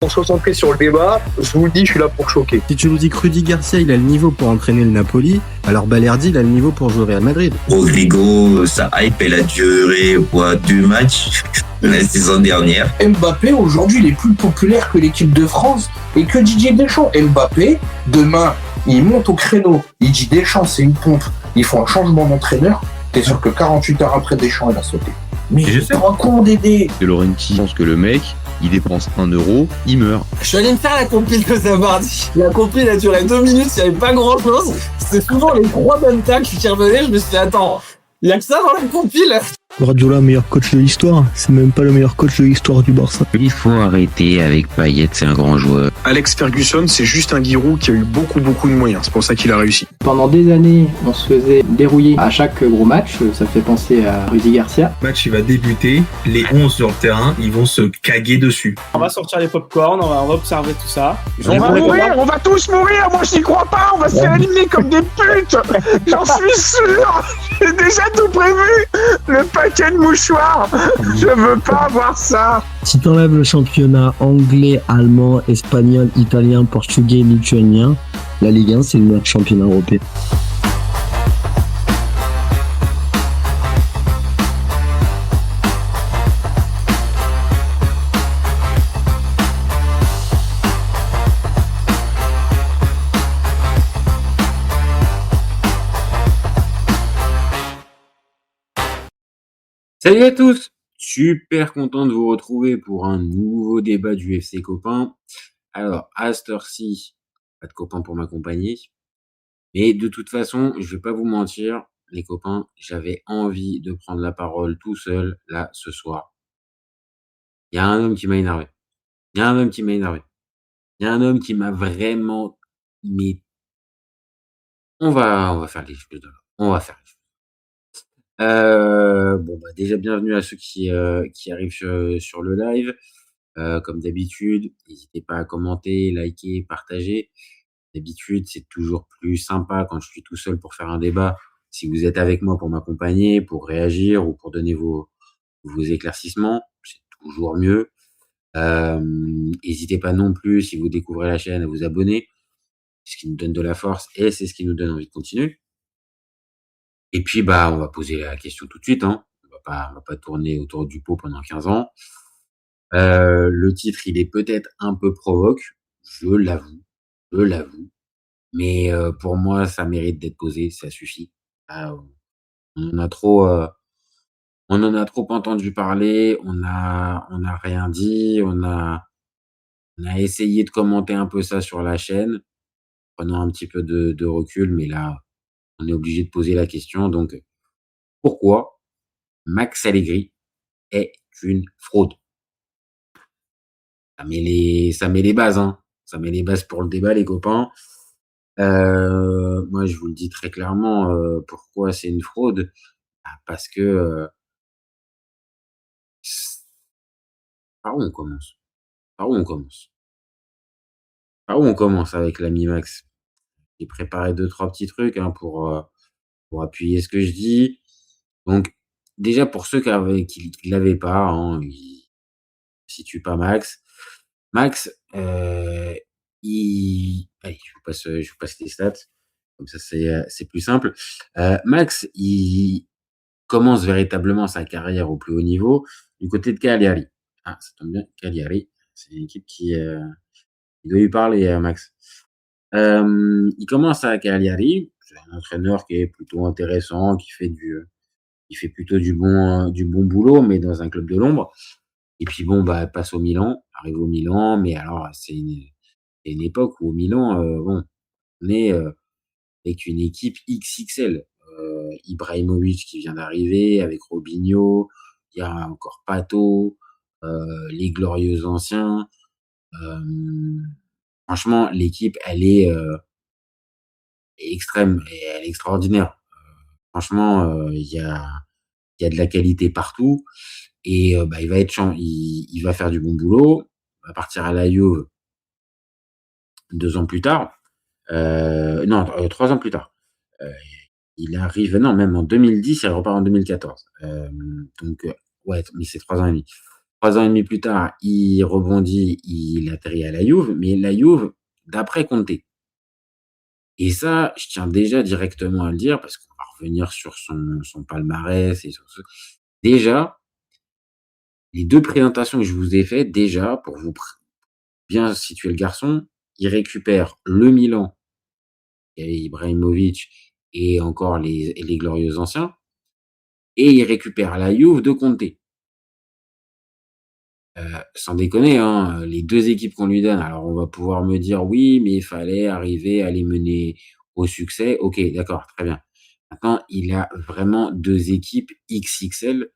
Concentré sur le débat, je vous le dis, je suis là pour choquer. Si tu nous dis que Rudy Garcia, il a le niveau pour entraîner le Napoli, alors Balerdi, il a le niveau pour jouer au Real Madrid. Rodrigo, sa hype, elle a duré 2 matchs la saison dernière. Mbappé, aujourd'hui, il est plus populaire que l'équipe de France et que Didier Deschamps. Mbappé, demain, il monte au créneau. Il dit Deschamps, c'est une pompe. Il faut un changement d'entraîneur. T'es sûr que 48 heures après, Deschamps, il a sauté. Mais je sais. t'es un con, Dédé. De Laurenti pense que le mec, il dépense 1 euro, il meurt. Je suis allé me faire la compile de Zabardi. La compile a duré 2 minutes, il n'y avait pas grand chose. C'était souvent les 3 bonnes tacles qui revenaient. Je me suis dit, attends, il y a que ça dans la compile. Guardiola, meilleur coach de l'histoire. C'est même pas le meilleur coach de l'histoire du Barça. Il faut arrêter avec Payet, c'est un grand joueur. Alex Ferguson, c'est juste un Giroud qui a eu beaucoup de moyens. C'est pour ça qu'il a réussi. Pendant des années, on se faisait dérouiller à chaque gros match. Ça fait penser à Rudy Garcia. Le match, il va débuter. Les 11 sur le terrain, ils vont se caguer dessus. On va sortir les pop-corn, on va observer tout ça. On va mourir, on va tous mourir. Moi, j'y crois pas. On va se faire éliminer comme des putes. J'en suis sûr. J'ai déjà tout prévu. Le paquet de mouchoirs. Je veux pas voir ça. Si t'enlèves le championnat anglais, allemand, espagnol, italien, portugais, lituanien, la Ligue 1, c'est le meilleur championnat européen. Salut à tous! Super content de vous retrouver pour un nouveau débat du FC Copain. Alors, à cette heure-ci, pas de copains pour m'accompagner. Mais de toute façon, je vais pas vous mentir, les copains, j'avais envie de prendre la parole tout seul, là, ce soir. Il y a un homme qui m'a énervé. Il y a un homme qui m'a énervé. Il y a un homme qui m'a vraiment... Mais on va faire les choses de là. On va faire les choses. Déjà bienvenue à ceux qui arrivent sur le live. Comme d'habitude, n'hésitez pas à commenter, liker, partager. D'habitude, c'est toujours plus sympa quand je suis tout seul pour faire un débat. Si vous êtes avec moi pour m'accompagner, pour réagir ou pour donner vos éclaircissements, c'est toujours mieux. N'hésitez pas non plus, si vous découvrez la chaîne, à vous abonner. C'est ce qui nous donne de la force et c'est ce qui nous donne envie de continuer. Et puis, on va poser la question tout de suite, hein. On va pas tourner autour du pot pendant 15 ans. Le titre, il est peut-être un peu provoque, je l'avoue. Mais pour moi, ça mérite d'être posé, ça suffit. On en a trop entendu parler, on n'a rien dit, on a essayé de commenter un peu ça sur la chaîne, prenant un petit peu de recul, mais là, on est obligé de poser la question. Donc, pourquoi Max Allegri est une fraude? Ça met les bases, hein. Ça met les bases pour le débat, les copains. Moi, je vous le dis très clairement, pourquoi c'est une fraude? Parce que par où on commence? Par où on commence? Par où on commence avec l'ami Max? J'ai préparé 2-3 petits trucs, hein, pour appuyer ce que je dis. Donc, déjà pour ceux qui l'avaient pas, hein, ils situent pas Max. Max, allez, je vous passe les stats, comme ça c'est plus simple. Max, il commence véritablement sa carrière au plus haut niveau du côté de Cagliari. Ah, ça tombe bien, Cagliari, c'est une équipe qui doit lui parler, Max. Il commence à Cagliari, c'est un entraîneur qui est plutôt intéressant, qui fait plutôt du bon boulot, mais dans un club de l'ombre. Et puis passe au Milan, arrive au Milan, mais alors c'est une époque où au Milan, on est avec une équipe XXL. Ibrahimovic qui vient d'arriver, avec Robinho, il y a encore Pato, les glorieux anciens. Franchement, l'équipe, elle est extrême et elle est extraordinaire. Franchement, il y a de la qualité partout. Et il va faire du bon boulot, il va partir à la Juve 2 ans plus tard. 3 ans plus tard. Il arrive, non, même en 2010, il repart en 2014. Mais c'est 3 ans et demi. 3 ans et demi plus tard, il rebondit, il atterrit à la Juve, mais la Juve d'après Conte. Et ça, je tiens déjà directement à le dire parce qu'on va revenir sur son palmarès et sur ce déjà, les 2 présentations que je vous ai faites, déjà, pour vous bien situer le garçon, il récupère le Milan et Ibrahimovic et encore les glorieux anciens et il récupère la Juve de Conte. Sans déconner, hein, les 2 équipes qu'on lui donne, alors on va pouvoir me dire: «Oui, mais il fallait arriver à les mener au succès». OK, d'accord, très bien. Maintenant, il a vraiment 2 équipes XXL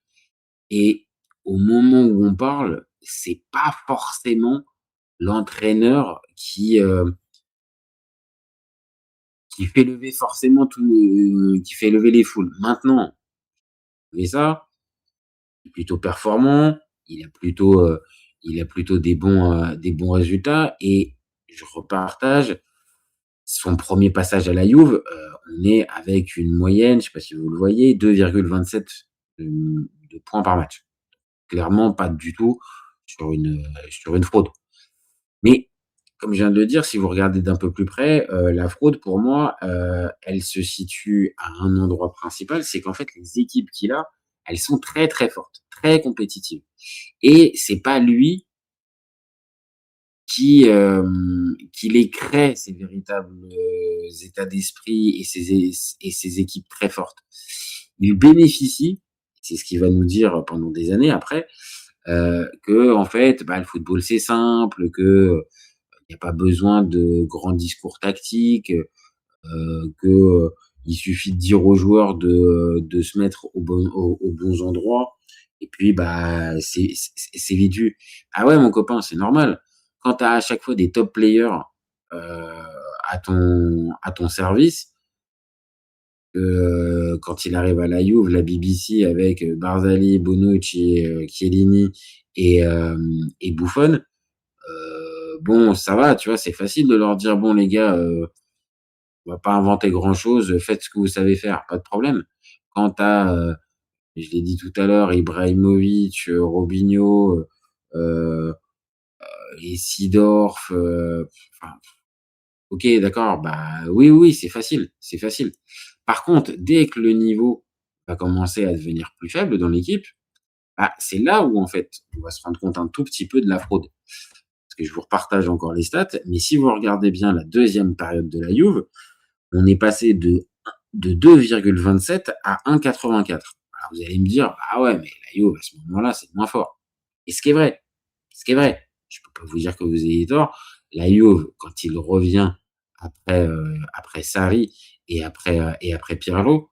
et au moment où on parle, c'est pas forcément l'entraîneur qui fait lever forcément qui fait lever les foules. Maintenant, mais ça, il est plutôt performant, il a plutôt des bons résultats et je repartage son premier passage à la Juve, on est avec une moyenne, je sais pas si vous le voyez, 2,27 de points par match. Clairement pas du tout sur une fraude. Mais comme je viens de le dire, si vous regardez d'un peu plus près, la fraude pour moi, elle se situe à un endroit principal, c'est qu'en fait les équipes qu'il a, elles sont très, très fortes, très compétitives et c'est pas lui qui les crée ces véritables, états d'esprit et ces équipes très fortes. Il bénéficie, c'est ce qu'il va nous dire pendant des années après, qu'en fait, bah, le football c'est simple, que il y a pas besoin de grands discours tactiques, que, il suffit de dire aux joueurs de se mettre aux bons endroits et puis, bah, c'est vite vu. Ah ouais, mon copain, c'est normal. Quand tu as à chaque fois des top players, heu, à ton service, quand il arrive à la Juve, la BBC avec, Barzagli, Bonucci, Chiellini et Buffon, bon, ça va, tu vois? C'est facile de leur dire: «Bon les gars, on va pas inventer grand chose, faites ce que vous savez faire, pas de problème». Quand tu as, je l'ai dit tout à l'heure, Ibrahimovic, Robinho, et Seedorf, enfin, OK, d'accord, bah, oui, oui, c'est facile, c'est facile. Par contre, dès que le niveau va commencer à devenir plus faible dans l'équipe, bah, c'est là où, en fait, on va se rendre compte un tout petit peu de la fraude. Parce que je vous repartage encore les stats, mais si vous regardez bien la deuxième période de la Juve, on est passé de 2,27 à 1,84. Alors vous allez me dire: «Ah ouais, mais la Juve, à ce moment-là, c'est moins fort». Et ce qui est vrai, ce qui est vrai. Je peux pas vous dire que vous ayez tort. La Juve, quand il revient après Sarri et après Pirlo,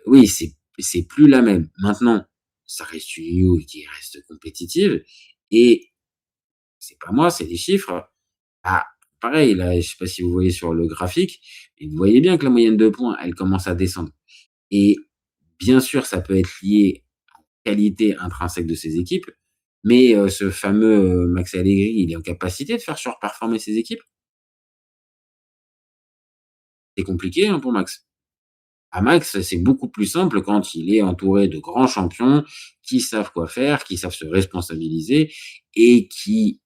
oui, c'est plus la même. Maintenant, ça reste une Juve qui reste compétitive et c'est pas moi, c'est les chiffres. Ah, pareil, là, je sais pas si vous voyez sur le graphique, mais vous voyez bien que la moyenne de points, elle commence à descendre. Et bien sûr, ça peut être lié à la qualité intrinsèque de ces équipes, mais ce fameux Max Allegri, il est en capacité de faire surperformer ses équipes? C'est compliqué, hein, pour Max. À Max, c'est beaucoup plus simple quand il est entouré de grands champions qui savent quoi faire, qui savent se responsabiliser et qui,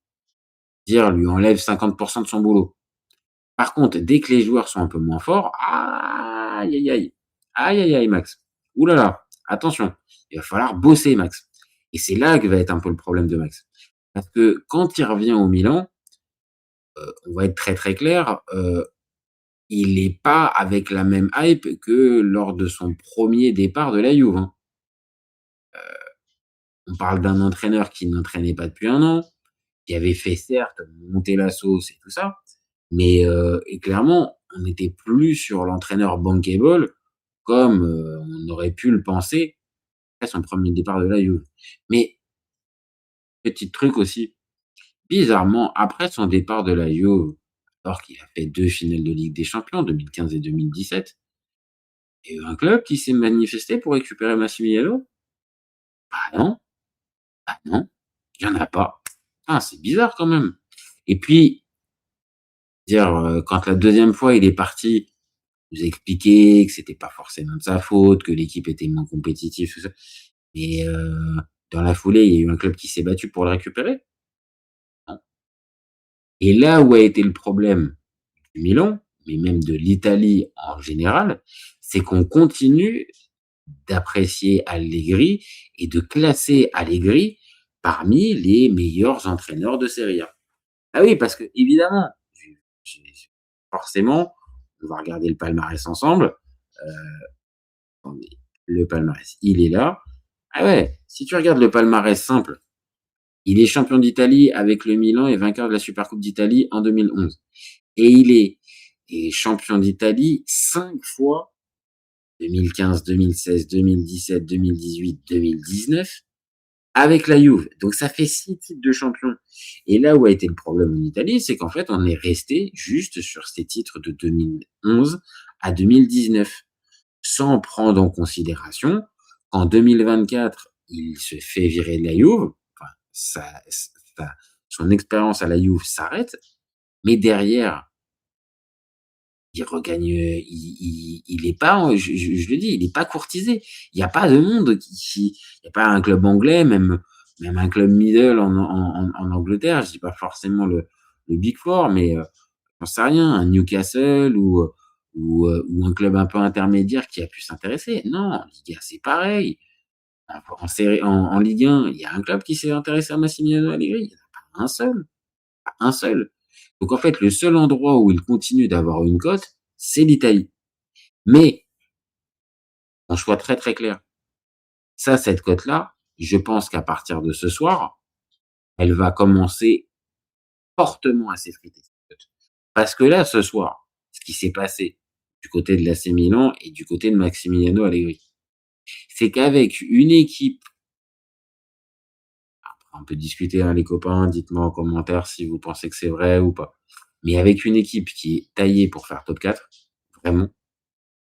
dire, lui enlèvent 50 de son boulot. Par contre, dès que les joueurs sont un peu moins forts, aïe, aïe, aïe. Aïe, aïe, aïe, Max. Ouh là là, attention, il va falloir bosser, Max. Et c'est là que va être un peu le problème de Max. Parce que quand il revient au Milan, on va être très, très clair, il est pas avec la même hype que lors de son premier départ de la Juve, hein. On parle d'un entraîneur qui n'entraînait pas depuis 1 an, qui avait fait certes monter la sauce et tout ça, mais et clairement, on n'était plus sur l'entraîneur bankable comme, on aurait pu le penser après son premier départ de la Juve. Mais petit truc aussi, bizarrement, après son départ de la Juve, alors qu'il a fait 2 finales de Ligue des Champions, 2015 et 2017, il y a eu un club qui s'est manifesté pour récupérer Massimiliano? Bah non, bah non, il y en a pas. Ah, c'est bizarre quand même. Et puis, dire, quand la deuxième fois il est parti, nous expliquer que c'était pas forcément de sa faute, que l'équipe était moins compétitive, tout ça. Mais Dans la foulée, il y a eu un club qui s'est battu pour le récupérer. Non. Et là où a été le problème du Milan, mais même de l'Italie en général, c'est qu'on continue d'apprécier Allegri et de classer Allegri parmi les meilleurs entraîneurs de Serie A. Ah oui, parce que évidemment, forcément, on va regarder le palmarès ensemble. Attendez, le palmarès, il est là. Ah ouais, si tu regardes le palmarès simple, il est champion d'Italie avec le Milan et vainqueur de la Supercoupe d'Italie en 2011. Et il est champion d'Italie 5 fois, 2015, 2016, 2017, 2018, 2019, avec la Juve. Donc ça fait 6 titres de champion. Et là où a été le problème en Italie, c'est qu'en fait, on est resté juste sur ces titres de 2011 à 2019, sans prendre en considération qu'en 2024, il se fait virer de la Juve. Enfin, son expérience à la Juve s'arrête, mais derrière, il regagne, il est pas, je le dis, il est pas courtisé. Il n'y a pas de monde il n'y a pas un club anglais, même un club middle en Angleterre. Je dis pas forcément le Big Four, mais j'en sais rien, un Newcastle ou un club un peu intermédiaire qui a pu s'intéresser. Non, en Ligue 1, c'est pareil. En Ligue 1, il y a un club qui s'est intéressé à Massimiliano Allegri. Il n'y en a pas un seul. Pas un seul. Donc en fait, le seul endroit où il continue d'avoir une cote, c'est l'Italie. Mais, on soit très très clair. Ça, cette cote-là, je pense qu'à partir de ce soir, elle va commencer fortement à s'effriter. Parce que là, ce soir, ce qui s'est passé du côté de l'AC Milan et du côté de Massimiliano Allegri, c'est qu'avec une équipe, après on peut discuter, hein, les copains, dites-moi en commentaire si vous pensez que c'est vrai ou pas. Mais avec une équipe qui est taillée pour faire top 4, vraiment,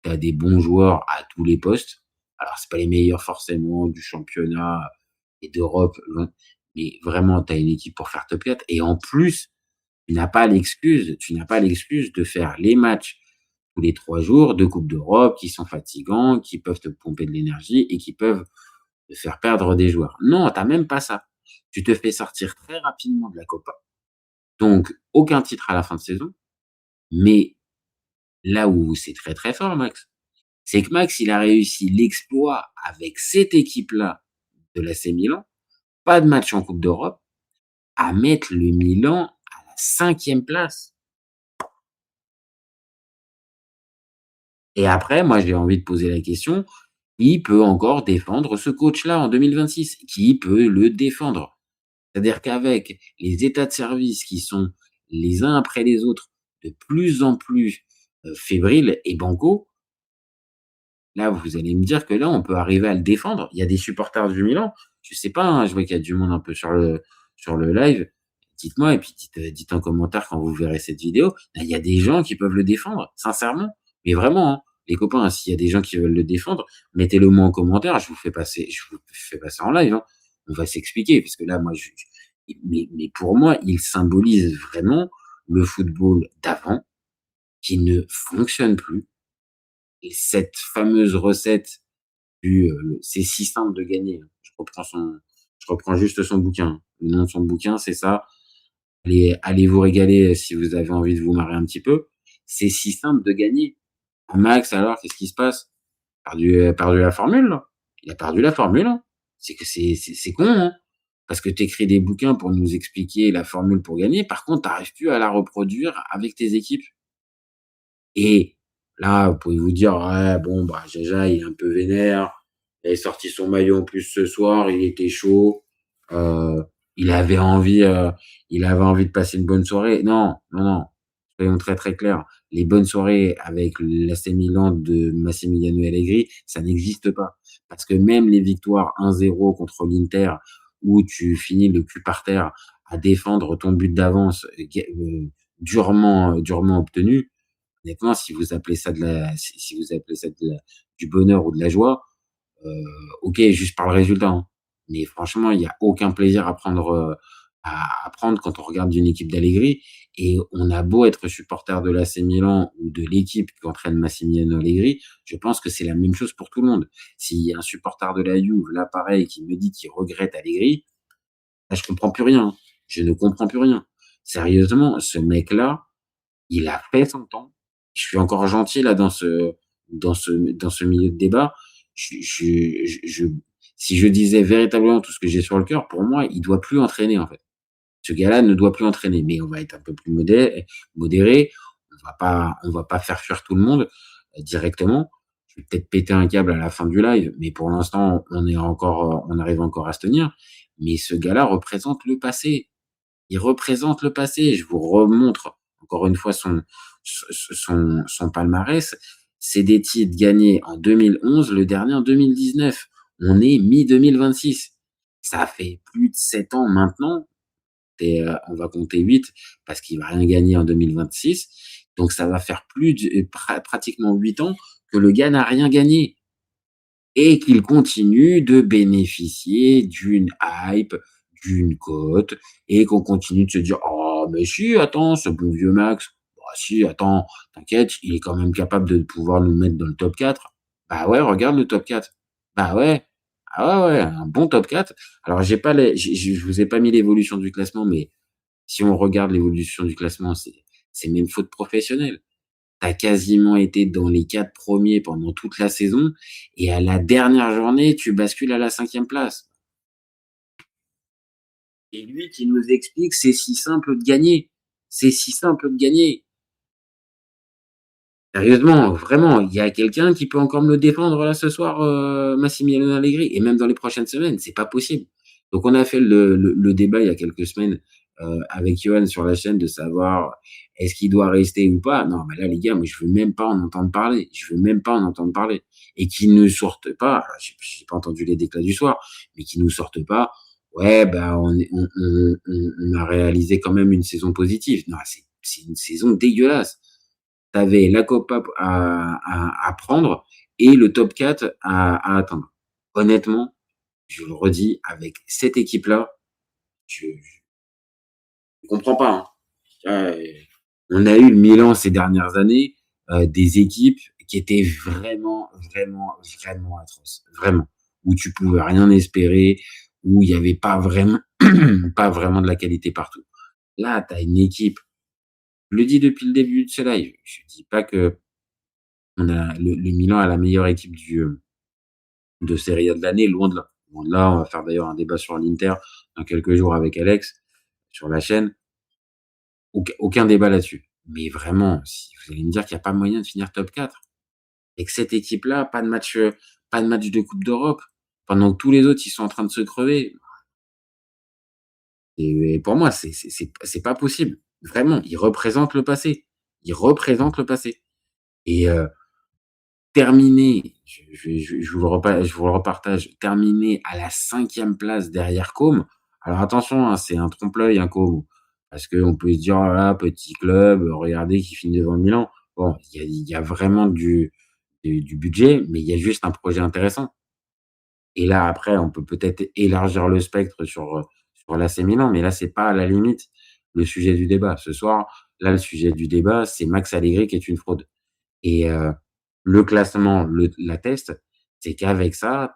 tu as des bons joueurs à tous les postes. Alors, c'est pas les meilleurs forcément du championnat et d'Europe, mais vraiment, tu as une équipe pour faire top 4. Et en plus, tu n'as pas l'excuse de faire les matchs tous les 3 jours de Coupe d'Europe qui sont fatigants, qui peuvent te pomper de l'énergie et qui peuvent te faire perdre des joueurs. Non, t'as même pas ça. Tu te fais sortir très rapidement de la Copa. Donc, aucun titre à la fin de saison. Mais là où c'est très très fort, Max, c'est que Max, il a réussi l'exploit avec cette équipe-là de l'AC Milan, pas de match en Coupe d'Europe, à mettre le Milan à la 5e place. Et après, moi, j'ai envie de poser la question, qui peut encore défendre ce coach-là en 2026? Qui peut le défendre? C'est-à-dire qu'avec les états de service qui sont les uns après les autres de plus en plus fébriles et bancals, là, vous allez me dire que là, on peut arriver à le défendre. Il y a des supporters du Milan, je sais pas, hein, je vois qu'il y a du monde un peu sur le live. Dites-moi, et puis dites en commentaire quand vous verrez cette vidéo. Il y a des gens qui peuvent le défendre, sincèrement. Mais vraiment, hein, les copains, s'il y a des gens qui veulent le défendre, mettez-le moi en commentaire, je vous fais passer en live, hein. On va s'expliquer, parce que là, moi, mais pour moi, il symbolise vraiment le football d'avant, qui ne fonctionne plus. Et cette fameuse recette c'est si simple de gagner. Je reprends juste son bouquin. Le nom de son bouquin, c'est ça. Allez vous régaler si vous avez envie de vous marrer un petit peu. C'est si simple de gagner. Max, alors, qu'est-ce qui se passe? Perdu la formule, là. Il a perdu la formule, hein. C'est que c'est con, hein. Parce que t'écris des bouquins pour nous expliquer la formule pour gagner. Par contre, t'arrives plus à la reproduire avec tes équipes. Et là, vous pouvez vous dire, ouais, bon, bah, Jaja, il est un peu vénère. Il a sorti son maillot en plus ce soir, il était chaud. Il avait envie de passer une bonne soirée. Non. Soyons très très clairs. Les bonnes soirées avec l'AC Milan de Massimiliano Allegri, ça n'existe pas. Parce que même les victoires 1-0 contre l'Inter, où tu finis le cul par terre à défendre ton but d'avance durement obtenu, honnêtement, si vous appelez ça du bonheur ou de la joie, ok, juste par le résultat, hein. Mais franchement, il n'y a aucun plaisir à prendre à prendre quand on regarde une équipe d'Allegri. Et on a beau être supporter de l'AC Milan ou de l'équipe qu'entraîne Massimiliano Allegri, je pense que c'est la même chose pour tout le monde. S'il y a un supporter de la Juve, là, pareil, qui me dit qu'il regrette Allegri, là, je comprends plus rien. Je ne comprends plus rien. Sérieusement, ce mec-là, il a fait son temps. Je suis encore gentil là dans ce milieu de débat. Si je disais véritablement tout ce que j'ai sur le cœur, pour moi, il doit plus entraîner en fait. Ce gars-là ne doit plus entraîner, mais on va être un peu plus modéré. On va pas faire fuir tout le monde directement. Je vais peut-être péter un câble à la fin du live, mais pour l'instant, on arrive encore à se tenir. Mais ce gars-là représente le passé. Il représente le passé. Je vous remontre encore une fois son palmarès. C'est des titres gagnés en 2011, le dernier en 2019. On est mi-2026. Ça fait plus de 7 ans maintenant. Et on va compter 8 parce qu'il va rien gagner en 2026. Donc ça va faire pratiquement 8 ans que le gars n'a rien gagné et qu'il continue de bénéficier d'une hype, d'une cote, et qu'on continue de se dire oh mais si, attends, ce bon vieux Max, bah si, attends, t'inquiète, il est quand même capable de pouvoir nous mettre dans le top 4. Bah ouais, regarde le top 4. Bah ouais. Ah ouais, un bon top 4. Alors je vous ai pas mis l'évolution du classement, mais si on regarde l'évolution du classement, c'est même faute professionnelle. T'as quasiment été dans les 4 premiers pendant toute la saison, et à la dernière journée, tu bascules à la 5e place. Et lui qui nous explique, c'est si simple de gagner. C'est si simple de gagner. Sérieusement, vraiment, il y a quelqu'un qui peut encore me le défendre là ce soir, Massimiliano Allegri, et même dans les prochaines semaines, c'est pas possible. Donc on a fait le débat il y a quelques semaines avec Johan sur la chaîne de savoir est-ce qu'il doit rester ou pas. Non, mais là les gars, moi je veux même pas en entendre parler. Je veux même pas en entendre parler. Et qu'ils ne sortent pas, alors, j'ai pas entendu les déclats du soir, mais qu'ils nous sortent pas. Ouais, ben on a réalisé quand même une saison positive. Non, c'est une saison dégueulasse. T'avais la Copa à prendre et le top 4 à atteindre. Honnêtement, je le redis, avec cette équipe-là, je comprends pas. Hein. On a eu le Milan ces dernières années, des équipes qui étaient vraiment, vraiment, vraiment atroces. Vraiment. Où tu pouvais rien espérer, où il y avait pas vraiment de la qualité partout. Là, t'as une équipe. Je le dis depuis le début de ce live. Je dis pas que le Milan a la meilleure équipe de Serie A de l'année, loin de là. Loin de là, on va faire d'ailleurs un débat sur l'Inter dans quelques jours avec Alex sur la chaîne. Aucun débat là-dessus. Mais vraiment, si vous allez me dire qu'il n'y a pas moyen de finir top 4, et que cette équipe-là, pas de match de Coupe d'Europe, pendant que tous les autres, ils sont en train de se crever. Et pour moi, c'est pas possible. Vraiment, il représente le passé. Il représente le passé. Et terminer, je vous le repartage, terminer à la 5e place derrière Côme. Alors attention, hein, c'est un trompe-l'œil, un Côme. Parce qu'on peut se dire, oh là, petit club, regardez qui finit devant Milan. Bon, il y a vraiment du budget, mais il y a juste un projet intéressant. Et là, après, on peut peut-être élargir le spectre sur l'AC Milan, mais là, c'est pas à la limite le sujet du débat. Ce soir, là, le sujet du débat, c'est Max Allegri qui est une fraude. Et le classement l'atteste, c'est qu'avec ça,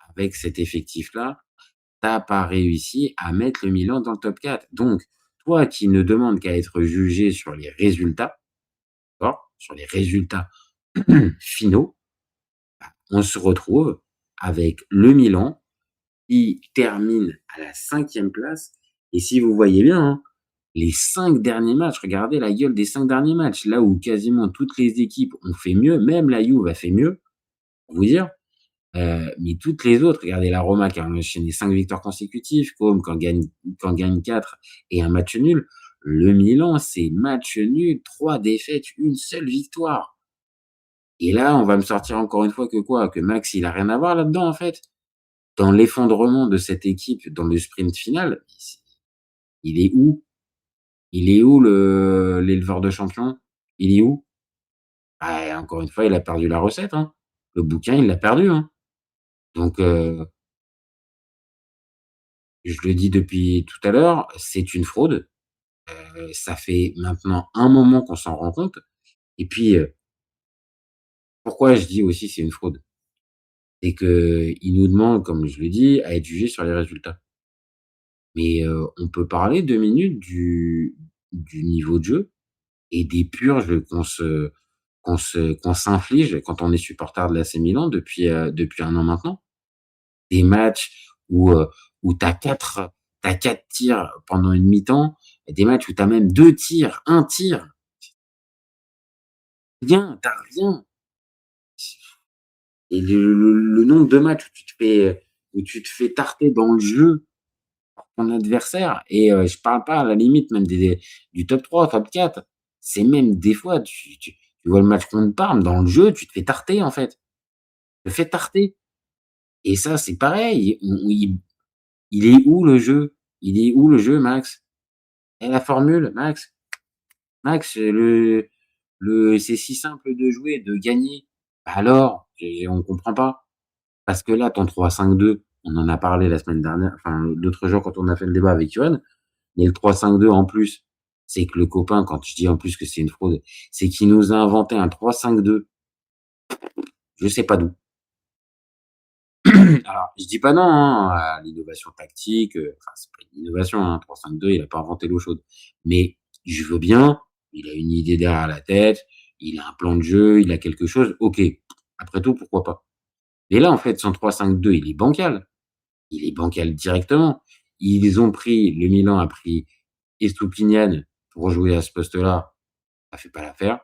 avec cet effectif-là, t'as pas réussi à mettre le Milan dans le top 4. Donc, toi qui ne demandes qu'à être jugé sur les résultats, d'accord, sur les résultats finaux, on se retrouve avec le Milan qui termine à la 5e place. Et si vous voyez bien, hein, les 5 derniers matchs, regardez la gueule des 5 derniers matchs, là où quasiment toutes les équipes ont fait mieux, même la Juve a fait mieux, pour vous dire. Mais toutes les autres, regardez la Roma qui a enchaîné 5 victoires consécutives, comme quand gagne 4 et un match nul. Le Milan, c'est match nul, 3 défaites, une seule victoire. Et là, on va me sortir encore une fois que Max, il a rien à voir là-dedans, en fait. Dans l'effondrement de cette équipe, dans le sprint final, il est où? Il est où l'éleveur de champions? Il est où? Bah, encore une fois, il a perdu la recette, hein. Le bouquin, il l'a perdu, hein. Donc, Je le dis depuis tout à l'heure, c'est une fraude. Ça fait maintenant un moment qu'on s'en rend compte. Et puis, pourquoi je dis aussi c'est une fraude? C'est qu'ils nous demandent, comme je le dis, à être jugés sur les résultats. Mais, on peut parler 2 minutes du niveau de jeu et des purges qu'on s'inflige quand on est supporter de l'AC Milan depuis 1 an maintenant. Des matchs où tu as 4 tirs pendant une mi-temps, et des matchs où tu as même 2 tirs, 1 tir. Rien, tu rien. Et le nombre de matchs où tu te fais tarter dans le jeu par ton adversaire et je parle pas à la limite même du top 3, top 4. C'est même des fois tu vois le match contre Parme, dans le jeu, tu te fais tarter en fait. Tu te fais tarter et ça, c'est pareil, il est où le jeu? Il est où le jeu, Max? Et la formule, Max? Max, c'est si simple de jouer, de gagner. Alors, on comprend pas. Parce que là, ton 3-5-2, on en a parlé la semaine dernière, enfin, l'autre jour quand on a fait le débat avec Yoann, mais le 3-5-2 en plus, c'est que le copain, quand je dis en plus que c'est une fraude, c'est qu'il nous a inventé un 3-5-2. Je sais pas d'où. Alors, je dis pas non à l'innovation tactique, enfin, c'est pas une innovation, hein, 3-5-2, il a pas inventé l'eau chaude. Mais je veux bien, il a une idée derrière la tête, il a un plan de jeu, il a quelque chose, ok. Après tout, pourquoi pas? Mais là, en fait, son 3-5-2, il est bancal. Il est bancal directement. Le Milan a pris Estupiñán pour jouer à ce poste-là. Ça fait pas l'affaire.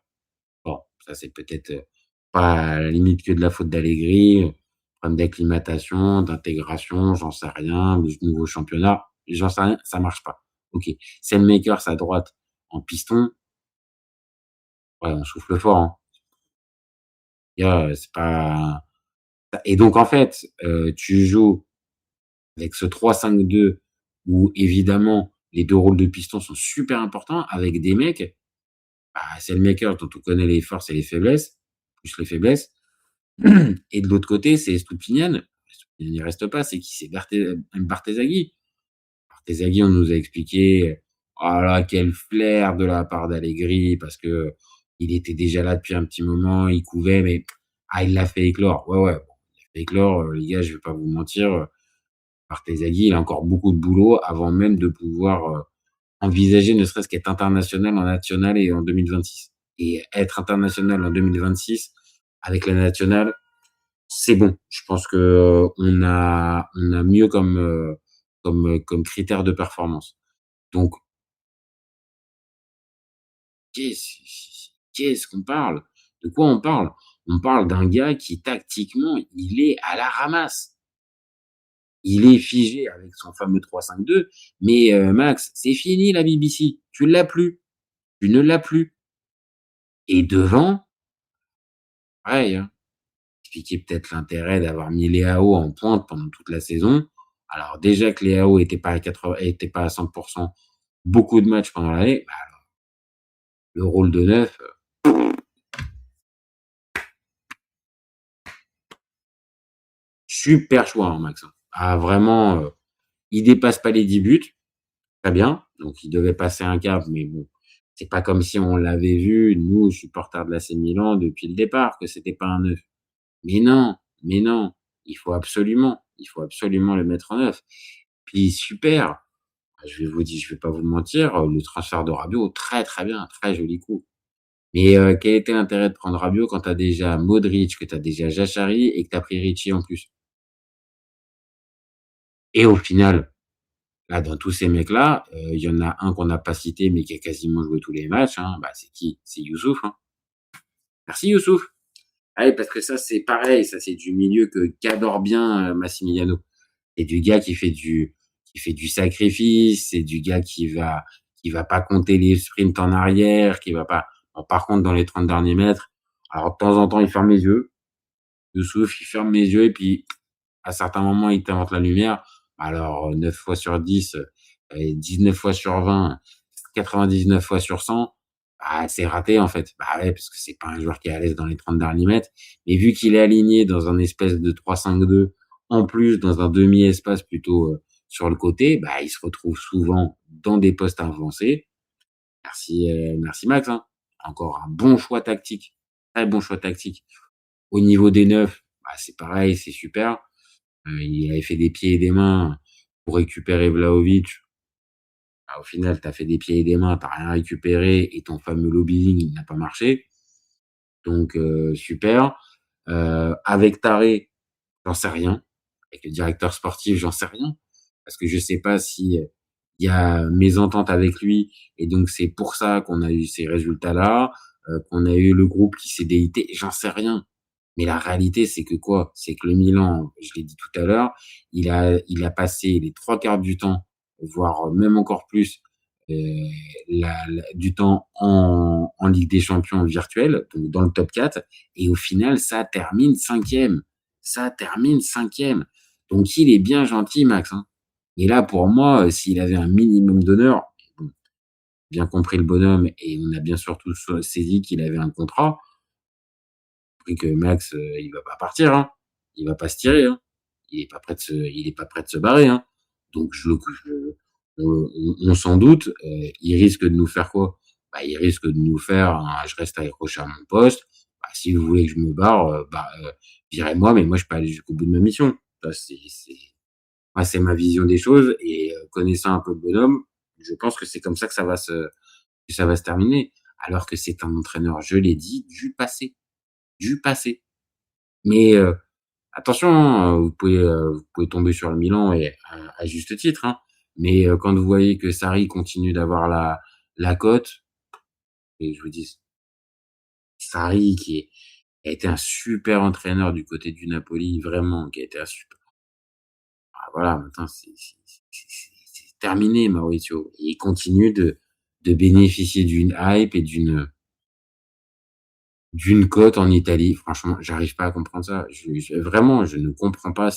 Bon, ça c'est peut-être pas à la limite que de la faute d'Allegri, problème d'acclimatation, d'intégration, j'en sais rien, le nouveau championnat, j'en sais rien, ça marche pas. Ok. Selmakers à droite en piston. Ouais, on souffle fort, hein. C'est pas. Et donc en fait, tu joues avec ce 3-5-2 où évidemment les 2 rôles de piston sont super importants avec des mecs, bah, c'est le maker dont on connaît les forces et les faiblesses, plus les faiblesses. Et de l'autre côté, c'est Estupiñán. Il n'y reste pas, c'est qui? C'est Barthézaghi. Barthézaghi, on nous a expliqué, oh là, quel flair de la part d'Allegri, parce que il était déjà là depuis un petit moment, il couvait, mais il l'a fait éclore. Ouais, bon, il l'a fait éclore, les gars, je vais pas vous mentir. Barthézaghi, il a encore beaucoup de boulot avant même de pouvoir envisager ne serait-ce qu'être international en national et en 2026. Et être international en 2026 avec la nationale, c'est bon. Je pense que on a mieux comme critère de performance. Donc, qu'est-ce qu'on parle? De quoi on parle? On parle d'un gars qui tactiquement, il est à la ramasse. Il est figé avec son fameux 3-5-2, mais Max, c'est fini la BBC. Tu l'as plus. Tu ne l'as plus. Et devant, pareil, hein, expliquer peut-être l'intérêt d'avoir mis Leao en pointe pendant toute la saison. Alors déjà que Leao était pas à 100%, beaucoup de matchs pendant l'année, bah alors, le rôle de neuf, super choix, hein, Max. Vraiment, il dépasse pas les 10 buts, très bien. Donc il devait passer un cap, mais bon, c'est pas comme si on l'avait vu, nous, supporters de l'AC Milan, depuis le départ, que c'était pas un neuf. Mais non, il faut absolument le mettre en œuvre. Puis super, je vais pas vous mentir, le transfert de Rabiot, très très bien, très joli coup. Mais quel était l'intérêt de prendre Rabiot quand tu as déjà Modric, que tu as déjà Jachari et que tu as pris Ricci en plus? Et au final, là, dans tous ces mecs-là, il y en a un qu'on n'a pas cité, mais qui a quasiment joué tous les matchs, hein, bah, c'est qui? C'est Youssouf, hein. Merci Youssouf. Ah oui, parce que ça, c'est pareil, ça, c'est du milieu qu'adore bien Massimiliano. C'est du gars qui fait du sacrifice, c'est du gars qui va pas compter les sprints en arrière, qui va pas. Bon, par contre, dans les 30 derniers mètres, alors de temps en temps, il ferme les yeux. Youssouf, il ferme les yeux et puis à certains moments, il t'invente la lumière. Alors 9 fois sur 10, 19 fois sur 20, 99 fois sur 100, bah, c'est raté en fait. Bah ouais, parce que c'est pas un joueur qui est à l'aise dans les 30 derniers mètres. Mais vu qu'il est aligné dans un espèce de 3-5-2, en plus dans un demi-espace plutôt sur le côté, bah, il se retrouve souvent dans des postes avancés. Merci Max, hein. Encore un bon choix tactique, très bon choix tactique. Au niveau des neufs, bah, c'est pareil, c'est super. Il avait fait des pieds et des mains pour récupérer Vlahovic. Bah, au final, tu as fait des pieds et des mains, tu rien récupéré et ton fameux lobbying, il n'a pas marché. Donc super. Avec Taré, j'en sais rien. Avec le directeur sportif, j'en sais rien. Parce que je sais pas si il y a mésentente avec lui et donc c'est pour ça qu'on a eu ces résultats-là, qu'on a eu le groupe qui s'est délité, j'en sais rien. Mais la réalité, c'est que quoi? C'est que le Milan, je l'ai dit tout à l'heure, il a passé les 3/4 du temps, voire même encore plus, du temps en Ligue des Champions virtuelle, donc dans le top 4, et au final, ça termine 5e. Ça termine 5e. Donc il est bien gentil, Max, hein. Et là, pour moi, s'il avait un minimum d'honneur, bon, bien compris le bonhomme, et on a bien sûr tous saisi qu'il avait un contrat, compris que Max, il va pas partir, hein. Il va pas se tirer, hein. Il est pas prêt de se barrer, hein. Donc on s'en doute, il risque de nous faire quoi? Bah, il risque de nous faire un je reste accroché à mon poste. Bah, si vous voulez que je me barre, virez-moi, mais moi je peux aller jusqu'au bout de ma mission. Ça, moi, c'est ma vision des choses et connaissant un peu le bonhomme, je pense que c'est comme ça que ça va se terminer. Alors que c'est un entraîneur, je l'ai dit, du passé. Du passé. Mais attention, hein, vous pouvez tomber sur le Milan et à juste titre, hein. Mais quand vous voyez que Sarri continue d'avoir la cote, et je vous dis, Sarri qui a été un super entraîneur du côté du Napoli, vraiment, qui a été un super. Ah, voilà, maintenant c'est terminé, Mauricio. Et il continue de bénéficier d'une hype et d'une cote en Italie. Franchement, j'arrive pas à comprendre ça. Vraiment, je ne comprends pas.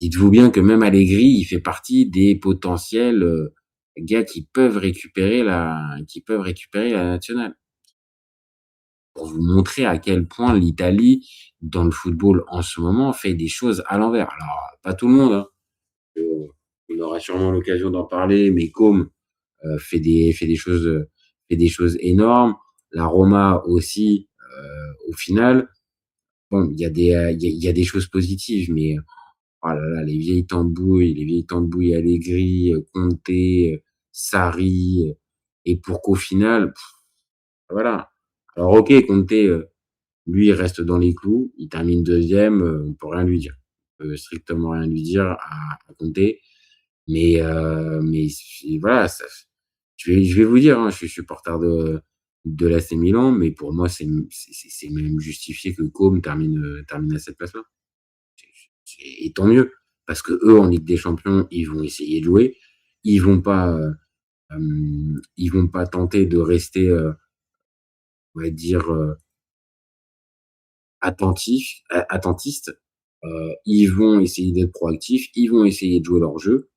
Dites-vous bien que même Allegri, il fait partie des potentiels gars qui peuvent récupérer la nationale. Pour vous montrer à quel point l'Italie, dans le football en ce moment, fait des choses à l'envers. Alors, pas tout le monde, hein. On aura sûrement l'occasion d'en parler, mais Com fait des choses énormes. La Roma aussi, au final. Bon, il y a des choses positives, mais oh là là, les vieilles tambouilles Allegri, Conte, Sarri, et pour qu'au final, voilà. Alors OK, Conte, lui, il reste dans les clous, il termine 2e, on peut rien lui dire. On peut strictement rien lui dire à Conte. Mais voilà, je vais vous dire, hein, je suis supporter de l'AC Milan, mais pour moi, c'est même justifié que Com termine à cette place-là. Et tant mieux, parce que eux, en Ligue des Champions, ils vont essayer de jouer. Ils vont pas tenter de rester, on va dire, attentistes. Ils vont essayer d'être proactifs. Ils vont essayer de jouer leur jeu.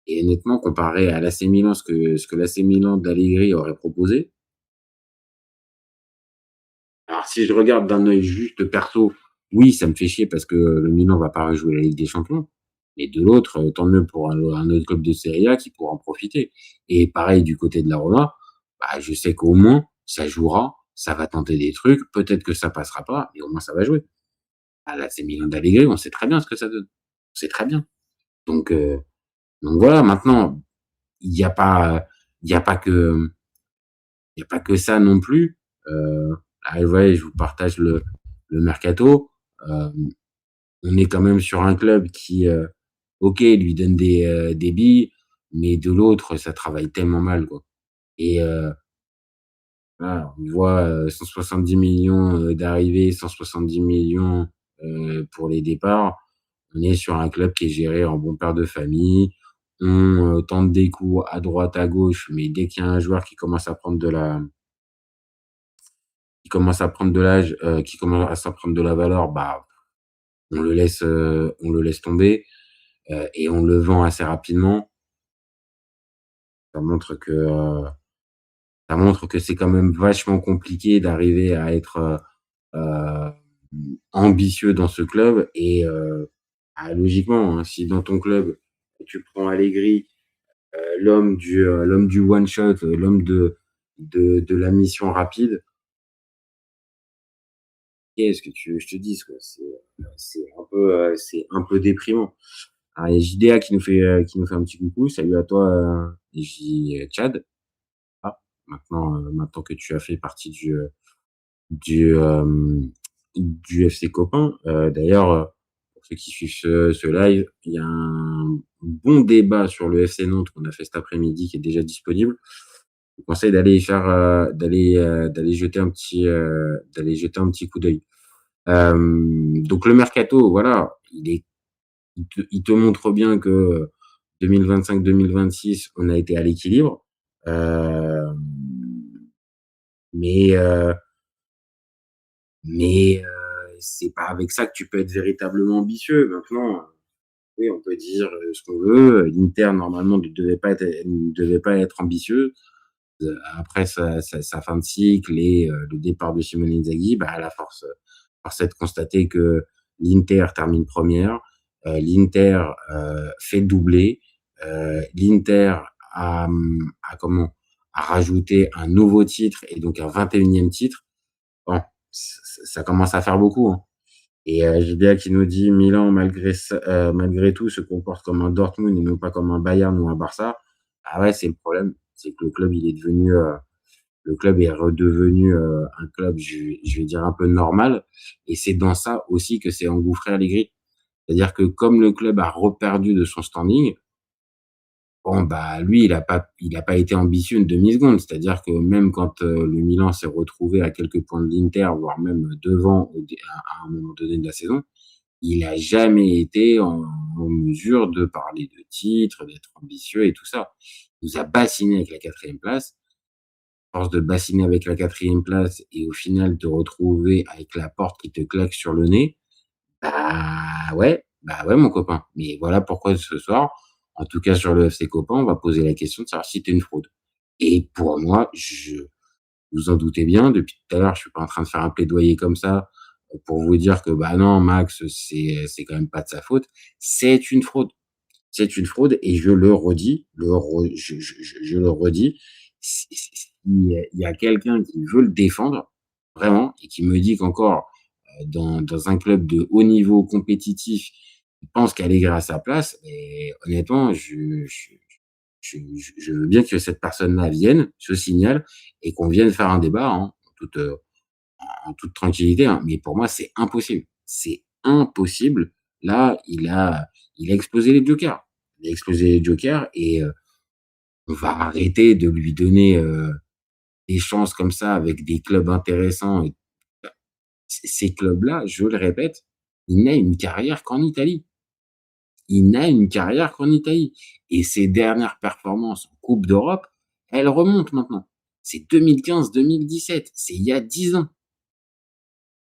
Et honnêtement, comparé à l'AC Milan, ce que l'AC Milan d'Allegri aurait proposé. Alors, si je regarde d'un œil juste perso, oui, ça me fait chier parce que le Milan va pas rejouer la Ligue des Champions. Mais de l'autre, tant mieux pour un autre club de Serie A qui pourra en profiter. Et pareil du côté de la Roma, bah, je sais qu'au moins, ça jouera, ça va tenter des trucs, peut-être que ça passera pas, mais au moins ça va jouer. Ah, l'AC Milan d'Allegri, on sait très bien ce que ça donne. On sait très bien. Donc voilà, maintenant, il n'y a pas ça non plus. Là, vous voyez, je vous partage le mercato. On est quand même sur un club qui, OK, lui donne des billes, mais de l'autre, ça travaille tellement mal, quoi. Et voilà, on voit 170 millions d'arrivées, 170 millions pour les départs. On est sur un club qui est géré en bon père de famille. On tente des coups à droite, à gauche, mais dès qu'il y a un joueur qui commence à prendre de l'âge, qui commence à prendre de la valeur, bah, on le laisse tomber et on le vend assez rapidement. Ça montre que c'est quand même vachement compliqué d'arriver à être ambitieux dans ce club et logiquement, hein, si dans ton club, tu prends Allegri, l'homme du one shot, l'homme de la mission rapide, qu'est-ce que tu veux que je te dise, quoi? C'est un peu déprimant. Alors, il y a JDA qui nous fait un petit coucou. Salut à toi, Chad. Ah, maintenant que tu as fait partie du, du FC Copain. D'ailleurs, pour ceux qui suivent ce live, il y a un bon débat sur le FC Nantes qu'on a fait cet après-midi qui est déjà disponible. Je vous conseille d'aller jeter un petit coup d'œil. Donc le mercato, voilà, il te montre bien que 2025-2026, on a été à l'équilibre. Mais c'est pas avec ça que tu peux être véritablement ambitieux. Maintenant, oui, on peut dire ce qu'on veut. L'Inter, normalement, ne devait pas être ambitieux. Après sa fin de cycle et le départ de Simone Inzaghi, force est de constater que l'Inter termine première. L'Inter fait doubler. L'Inter a rajouté un nouveau titre et donc un 21e titre. Bon, ça commence à faire beaucoup, hein. Et JDA qui nous dit Milan, malgré tout, se comporte comme un Dortmund et non pas comme un Bayern ou un Barça. Ah ouais, c'est le problème. C'est que le club est redevenu un club, je vais dire, un peu normal. Et c'est dans ça aussi que s'est engouffré Allegri. C'est-à-dire que comme le club a reperdu de son standing, bon, lui, il a pas été ambitieux une demi-seconde. C'est-à-dire que même quand le Milan s'est retrouvé à quelques points de l'Inter, voire même devant à un moment donné de la saison, il a jamais été en mesure de parler de titre, d'être ambitieux et tout ça. Il nous a bassiné avec la 4e place. À force de bassiner avec la 4e place et au final te retrouver avec la porte qui te claque sur le nez, ouais, mon copain. Mais voilà pourquoi ce soir, en tout cas sur le FC Copain, on va poser la question de savoir si t'es une fraude. Et pour moi, vous en doutez bien, depuis tout à l'heure, je suis pas en train de faire un plaidoyer comme ça pour vous dire que non, Max, c'est quand même pas de sa faute. C'est une fraude. C'est une fraude et je le redis, je le redis. Il y a quelqu'un qui veut le défendre, vraiment, et qui me dit qu'encore, dans un club de haut niveau compétitif, il pense qu'Allegri a sa place. Et honnêtement, je veux bien que cette personne-là vienne, se signale, et qu'on vienne faire un débat, hein, en toute tranquillité, hein. Mais pour moi, c'est impossible. C'est impossible. Là, il a explosé les jokers. Il a explosé les jokers et on va arrêter de lui donner des chances comme ça avec des clubs intéressants. Et ces clubs-là, je le répète, il n'a une carrière qu'en Italie. Il n'a une carrière qu'en Italie. Et ses dernières performances en Coupe d'Europe, elles remontent maintenant. C'est 2015-2017. C'est il y a 10 ans.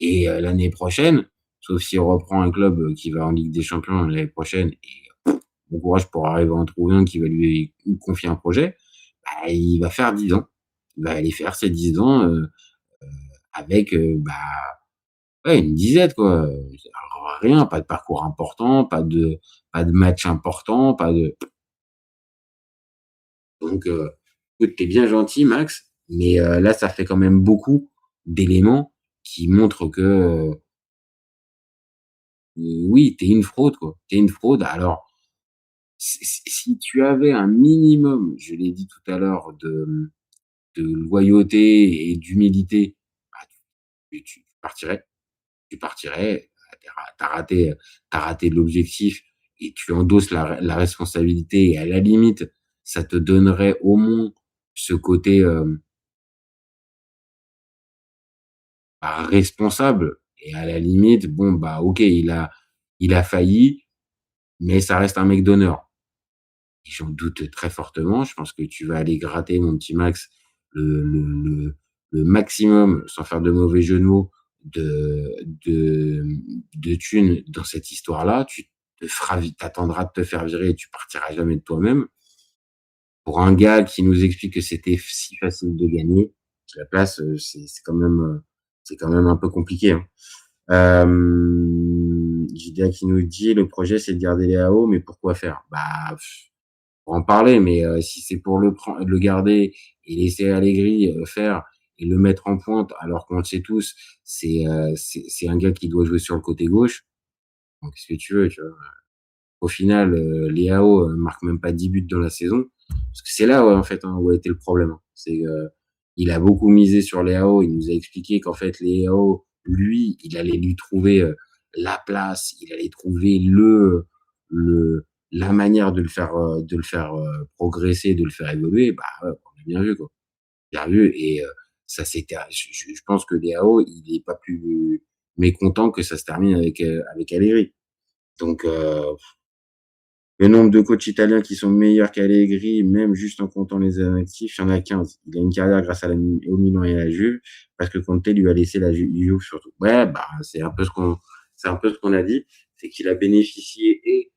Et l'année prochaine, sauf s'il reprend un club qui va en Ligue des Champions l'année prochaine, et bon courage pour arriver à en trouver un qui va lui confier un projet, il va faire 10 ans. Il va aller faire ses 10 ans avec une disette, quoi. Alors, rien, pas de parcours important, pas de match important, pas de... Donc, écoute, t'es bien gentil, Max, mais là, ça fait quand même beaucoup d'éléments qui montrent que oui, t'es une fraude, quoi. T'es une fraude. Alors, si tu avais un minimum, je l'ai dit tout à l'heure, de loyauté et d'humilité, tu partirais. Tu partirais. T'as raté l'objectif et tu endosses la responsabilité. Et à la limite, ça te donnerait au moins ce côté responsable. Et à la limite, ok, il a failli, mais ça reste un mec d'honneur. Et j'en doute très fortement. Je pense que tu vas aller gratter, mon petit Max, le maximum, sans faire de mauvais jeu de mots, de thunes dans cette histoire-là. Tu t'attendras de te faire virer et tu partiras jamais de toi-même. Pour un gars qui nous explique que c'était si facile de gagner, à la place, c'est quand même un peu compliqué, hein. JDA qui nous dit le projet c'est de garder Léao, mais pourquoi faire? Bah, pour en parler, mais si c'est pour le garder et laisser Allegri faire et le mettre en pointe, alors qu'on le sait tous, c'est un gars qui doit jouer sur le côté gauche. Donc, qu'est-ce que tu veux, tu vois? Au final, Léao marque même pas 10 buts dans la saison. Parce que c'est là, ouais, en fait, hein, où a été le problème. C'est il a beaucoup misé sur Léao. Il nous a expliqué qu'en fait, Léao, lui, il allait lui trouver la place, il allait trouver la manière de le faire progresser, de le faire évoluer. Bah, ouais, on a bien vu, quoi. Bien vu. Et ça c'était, je pense que Léao, il est pas plus mécontent que ça se termine avec Allegri. Donc, le nombre de coachs italiens qui sont meilleurs qu'Allegri, même juste en comptant les inactifs, il y en a 15. Il a une carrière grâce au Milan et à la Juve, parce que Conte lui a laissé la Juve surtout. Ouais, bah, c'est un peu ce qu'on a dit. C'est qu'il a bénéficié et,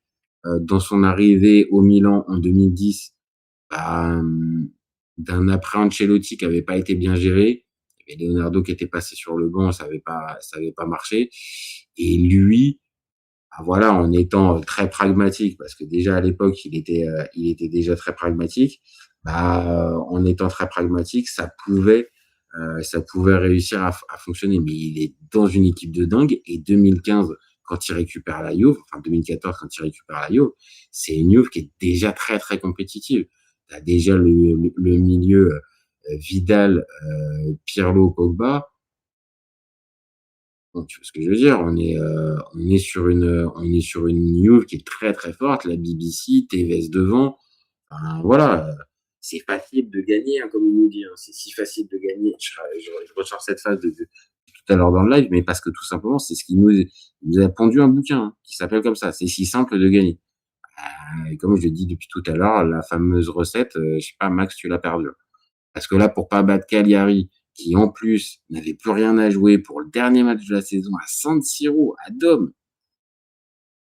dans son arrivée au Milan en 2010, bah, d'un après Ancelotti qui avait pas été bien géré. Il y avait Leonardo qui était passé sur le banc, ça avait pas marché. Et lui, voilà, en étant très pragmatique, parce que déjà à l'époque il était déjà très pragmatique. Bah, en étant très pragmatique, ça pouvait réussir à fonctionner. Mais il est dans une équipe de dingue. Et 2015, quand il récupère la Juve, enfin 2014 quand il récupère la Juve, c'est une Juve qui est déjà très très compétitive. T'as déjà le milieu Vidal, Pirlo, Pogba. Bon, tu vois ce que je veux dire? On est sur une Juve qui est très très forte, la BBC, Tevez devant. Enfin, voilà, c'est facile de gagner, hein, comme il nous dit. Hein. C'est si facile de gagner. Je ressors cette phase de tout à l'heure dans le live, mais parce que tout simplement, c'est ce il nous a pondu un bouquin hein, qui s'appelle comme ça. C'est si simple de gagner. Et comme je le dis depuis tout à l'heure, la fameuse recette, je sais pas, Max, tu l'as perdue. Parce que là, pour pas battre Cagliari, qui en plus n'avait plus rien à jouer pour le dernier match de la saison à San Siro, à Dome,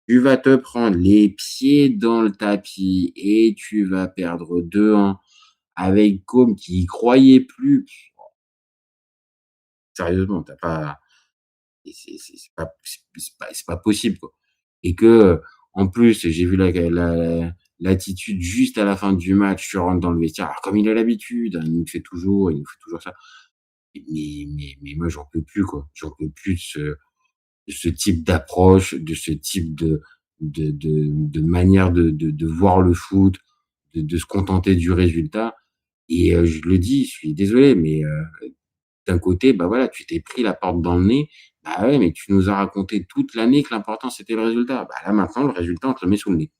tu vas te prendre les pieds dans le tapis et tu vas perdre 2-1 avec Com qui y croyait plus. Sérieusement, t'as pas, c'est pas possible, quoi. Et que, en plus, j'ai vu l'attitude juste à la fin du match, tu rentres dans le vestiaire. Alors, comme il a l'habitude, hein, il nous fait toujours ça. Mais moi, j'en peux plus, quoi. J'en peux plus de ce type d'approche, de ce type de manière de voir le foot, de se contenter du résultat. Et je le dis, je suis désolé, mais d'un côté, bah voilà, tu t'es pris la porte dans le nez. Bah ouais, mais tu nous as raconté toute l'année que l'important c'était le résultat. Bah là maintenant, le résultat, on te le met sous le nez.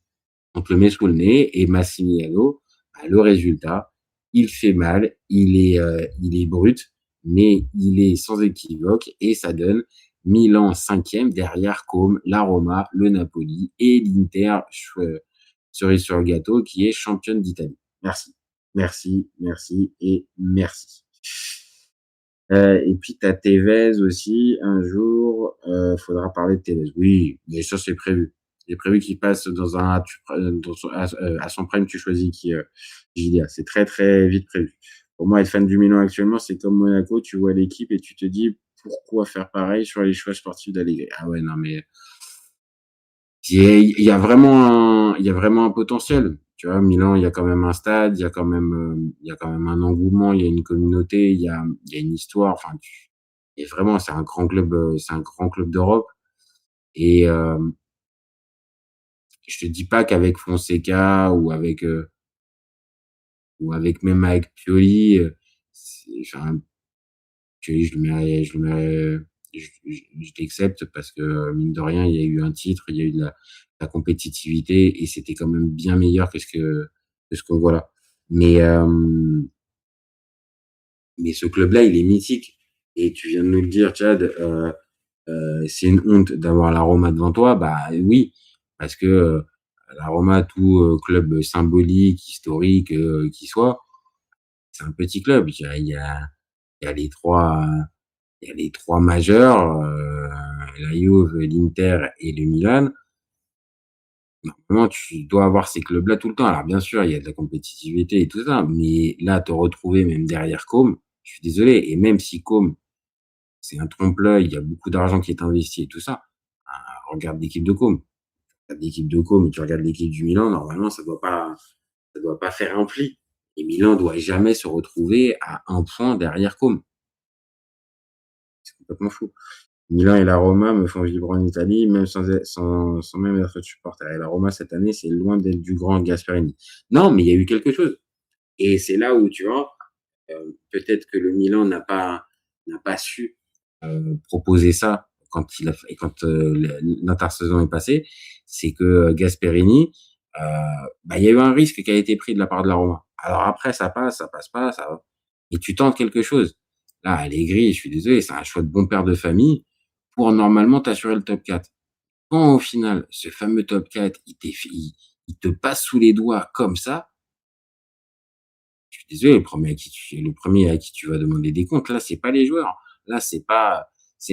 On te le met sous le nez et Massimiliano, bah, le résultat, il fait mal, il est brut, mais il est sans équivoque et ça donne Milan 5e derrière comme la Roma, le Napoli et l'Inter, cerise sur le gâteau, qui est championne d'Italie. Merci. Merci, merci et merci. Et puis t'as Tevez aussi, un jour, faudra parler de Tevez. Oui, mais ça c'est prévu. C'est prévu qu'il passe à son prime, tu choisis qui, JDA. C'est très très vite prévu. Pour moi, être fan du Milan actuellement, c'est comme Monaco, tu vois l'équipe et tu te dis pourquoi faire pareil sur les choix sportifs d'Allegri. Ah ouais, non mais il y a vraiment un potentiel. Tu vois, Milan, il y a quand même un stade, il y a quand même un engouement, il y a une communauté, il y a une histoire. Enfin, et vraiment, c'est un grand club d'Europe. Et je te dis pas qu'avec Fonseca ou avec même avec Pioli, enfin, Pioli, je l'accepte parce que mine de rien, il y a eu un titre, il y a eu de la compétitivité et c'était quand même bien meilleur que ce qu'on voit là. Mais ce club-là, il est mythique. Et tu viens de nous le dire, Tchad, c'est une honte d'avoir la Roma devant toi. Bah oui, parce que la Roma, tout club symbolique, historique, qui soit, c'est un petit club. Il y a les trois majeurs, la Juve, l'Inter et le Milan. Normalement, tu dois avoir ces clubs-là tout le temps. Alors bien sûr, il y a de la compétitivité et tout ça, mais là, te retrouver même derrière Com, je suis désolé. Et même si Com, c'est un trompe-l'œil, il y a beaucoup d'argent qui est investi et tout ça. regardes l'équipe de Com. Tu regardes l'équipe de Com et tu regardes l'équipe du Milan, normalement, ça doit pas faire un pli. Et Milan doit jamais se retrouver à un point derrière Com. C'est complètement fou. Milan et la Roma me font vibrer en Italie, même sans même être supporter. Et la Roma, cette année, c'est loin d'être du grand Gasperini. Non, mais il y a eu quelque chose. Et c'est là où, tu vois, peut-être que le Milan n'a pas su proposer ça quand l'intersaison est passée. C'est que Gasperini, il y a eu un risque qui a été pris de la part de la Roma. Alors après, ça passe pas, ça va. Et tu tentes quelque chose. Là, Allegri, je suis désolé, c'est un choix de bon père de famille pour normalement t'assurer le top 4. Quand au final, ce fameux top 4, il te passe sous les doigts comme ça, je suis désolé, le premier à qui tu vas demander des comptes, là, c'est pas les joueurs. Là, c'est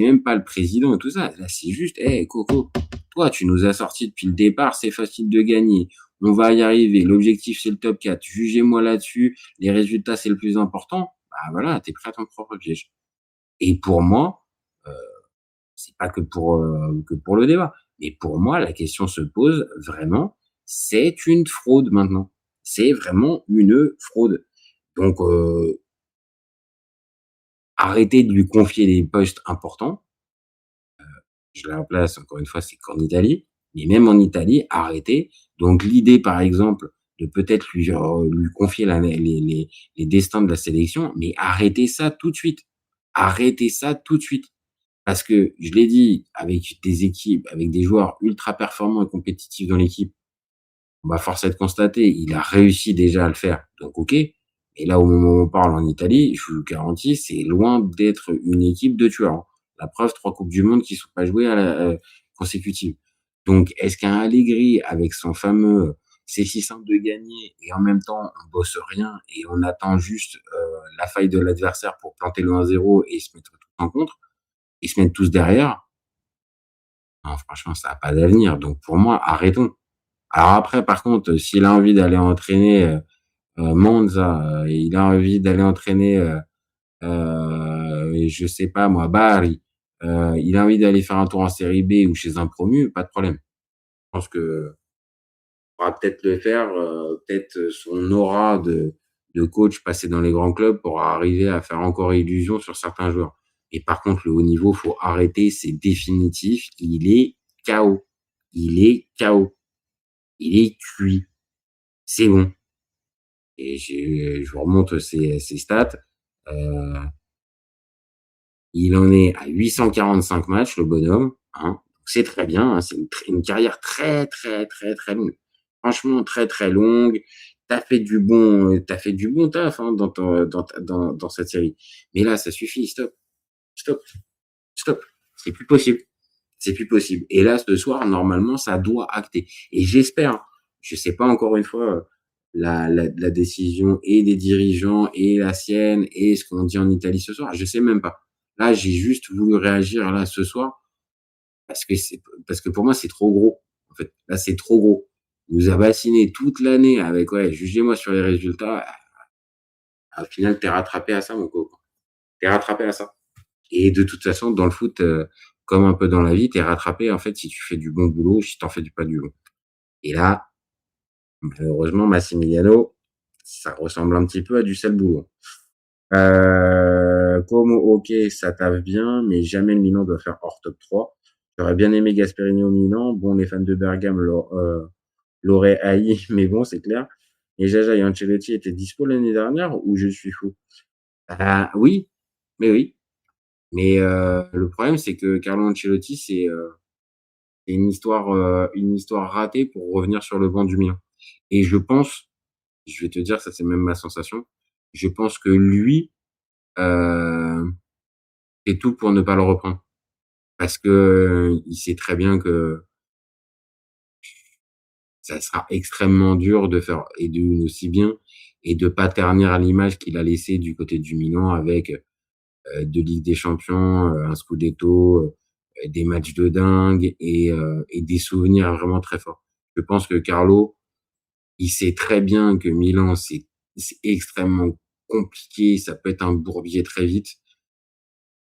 même pas le président et tout ça. Là, c'est juste, Coco, toi, tu nous as sorti depuis le départ, c'est facile de gagner. On va y arriver. L'objectif, c'est le top 4. Jugez-moi là-dessus. Les résultats, c'est le plus important. Bah, voilà, t'es prêt à ton propre piège. Et pour moi, c'est pas que pour le débat. Mais pour moi, la question se pose vraiment, c'est une fraude maintenant. C'est vraiment une fraude. Donc, arrêtez de lui confier des postes importants. Je la place, encore une fois, c'est qu'en Italie. Mais même en Italie, arrêtez. Donc, l'idée, par exemple, de peut-être lui confier les destins de la sélection, mais arrêtez ça tout de suite. Arrêtez ça tout de suite. Parce que, je l'ai dit, avec des équipes, avec des joueurs ultra performants et compétitifs dans l'équipe, force est de constater, il a réussi déjà à le faire. Donc, OK. Et là, au moment où on parle en Italie, je vous garantis, c'est loin d'être une équipe de tueurs. La preuve, 3 Coupes du Monde qui sont pas jouées consécutives. Donc, est-ce qu'un Allegri, avec son fameux c'est si simple de gagner et en même temps, on bosse rien et on attend juste la faille de l'adversaire pour planter le 1-0 et se mettre tout en contre, et se mettre tous derrière, non, franchement, ça n'a pas d'avenir. Donc, pour moi, arrêtons. Alors après, par contre, s'il a envie d'aller entraîner Monza, il a envie d'aller entraîner, je sais pas moi, Bari, il a envie d'aller faire un tour en série B ou chez un promu, pas de problème. Je pense que pourra peut-être le faire, peut-être son aura de coach passé dans les grands clubs pourra arriver à faire encore illusion sur certains joueurs. Et par contre, le haut niveau, faut arrêter, c'est définitif. Il est KO. Il est KO. Il est cuit. C'est bon. Et je vous remonte ses stats. Il en est à 845 matchs, le bonhomme. Hein. C'est très bien. Hein. C'est une carrière très, très, très, très longue. Franchement, très, très longue. T'as fait du bon taf hein, dans cette série. Mais là, ça suffit. Stop. C'est plus possible. C'est plus possible. Et là, ce soir, normalement, ça doit acter. Et j'espère, je sais pas encore une fois, la décision et des dirigeants et la sienne et ce qu'on dit en Italie ce soir, je sais même pas. Là, j'ai juste voulu réagir là ce soir parce que pour moi, c'est trop gros. En fait, là, c'est trop gros. Il nous a bassiné toute l'année avec, jugez-moi sur les résultats. Au final, t'es rattrapé à ça, mon coco. T'es rattrapé à ça. Et de toute façon, dans le foot, comme un peu dans la vie, t'es rattrapé, en fait, si tu fais du bon boulot, si t'en fais pas du bon. Et là, malheureusement, Massimiliano, ça ressemble un petit peu à du sale boulot. Como, ok, ça taffe bien, mais jamais le Milan doit faire hors top 3. J'aurais bien aimé Gasperini au Milan. Bon, les fans de Bergame l'auraient haï, mais bon, c'est clair. Et Jaja et Ancelotti étaient dispo l'année dernière ou je suis fou? Oui, mais oui. Mais le problème, c'est que Carlo Ancelotti, c'est une histoire ratée pour revenir sur le banc du Milan. Et je pense, je vais te dire, ça c'est même ma sensation, je pense que lui fait tout pour ne pas le reprendre. Parce que il sait très bien que ça sera extrêmement dur de faire et de aussi bien et de pas ternir à l'image qu'il a laissé du côté du Milan avec 2 Ligues des Champions, un Scudetto, des matchs de dingue et des souvenirs vraiment très forts. Je pense que Carlo, il sait très bien que Milan, c'est extrêmement compliqué, ça peut être un bourbier très vite.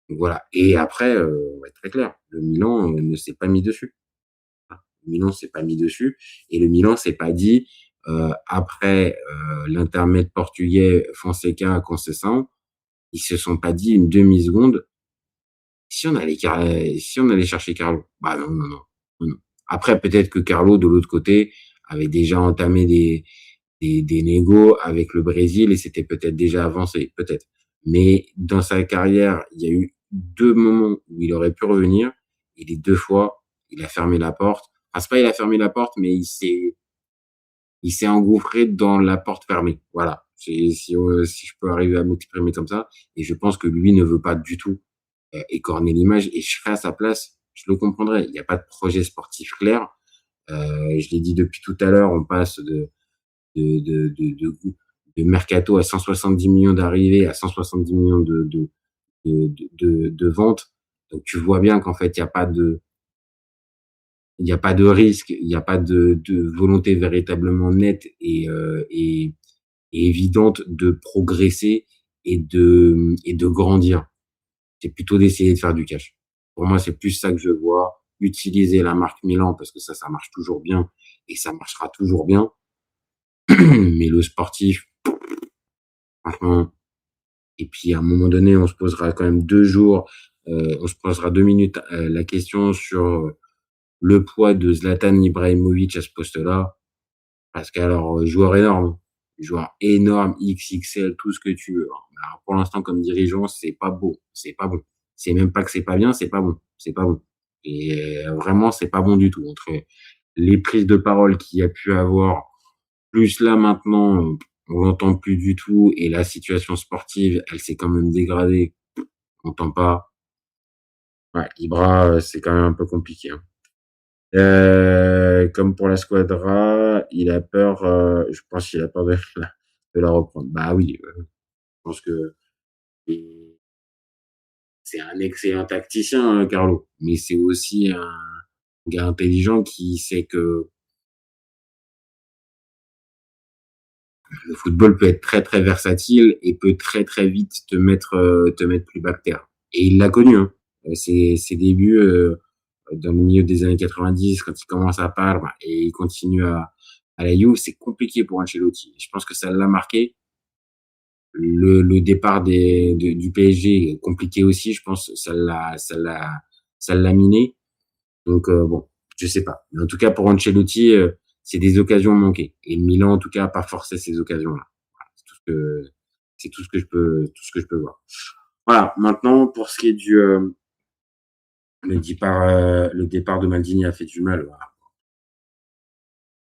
Donc voilà. Et après, on va être très clair, le Milan ne s'est pas mis dessus. Le Milan s'est pas mis dessus et le Milan s'est pas dit après l'intermède portugais Fonseca à Conceição, ils se sont pas dit une demi-seconde si on allait chercher Carlo. Bah non. Après peut-être que Carlo de l'autre côté avait déjà entamé des négos avec le Brésil et c'était peut-être déjà avancé, peut-être. Mais dans sa carrière, il y a eu 2 moments où il aurait pu revenir et les 2 fois, il a fermé la porte. Enfin, c'est pas il a fermé la porte, mais il s'est engouffré dans la porte fermée. Voilà. Si je peux arriver à m'exprimer comme ça. Et je pense que lui ne veut pas du tout écorner l'image et je serais à sa place, je le comprendrais. Il n'y a pas de projet sportif clair. Je l'ai dit depuis tout à l'heure, on passe de mercato à 170 millions d'arrivées à 170 millions de ventes. Donc tu vois bien qu'en fait il n'y a pas de risque, il n'y a pas de volonté véritablement nette et évidente de progresser et de grandir. C'est plutôt d'essayer de faire du cash. Pour moi, c'est plus ça que je vois. Utiliser la marque Milan parce que ça marche toujours bien et ça marchera toujours bien. Mais le sportif, franchement. Et puis à un moment donné, on se posera quand même 2 jours, on se posera 2 minutes la question sur le poids de Zlatan Ibrahimovic à ce poste-là. Parce qu'alors, joueur énorme, XXL, tout ce que tu veux. Alors, pour l'instant, comme dirigeant, c'est pas beau, c'est pas bon. C'est même pas que c'est pas bien, c'est pas bon, c'est pas bon. Et vraiment, c'est pas bon du tout. Entre les prises de parole qu'il y a pu avoir, plus là maintenant, on l'entend plus du tout, et la situation sportive, elle s'est quand même dégradée. On n'entend pas. Ouais, Ibra, c'est quand même un peu compliqué. Hein. Comme pour la squadra, il a peur, je pense qu'il a peur de la reprendre. Bah oui, je pense que c'est un excellent tacticien, Carlo, mais c'est aussi un gars intelligent qui sait que le football peut être très très versatile et peut très très vite te mettre plus bas que terre. Et il l'a connu, hein. Ses débuts dans le milieu des années 90, quand il commence à Parme et il continue à la Juve, c'est compliqué pour Ancelotti. Je pense que ça l'a marqué. Le départ du PSG est compliqué aussi, je pense. Ça l'a miné. Donc bon, je sais pas. Mais en tout cas pour Ancelotti, c'est des occasions manquées. Et le Milan en tout cas a pas forcé ces occasions-là. Voilà, c'est tout ce que je peux voir. Voilà. Maintenant pour ce qui est du le départ de Maldini a fait du mal. Voilà.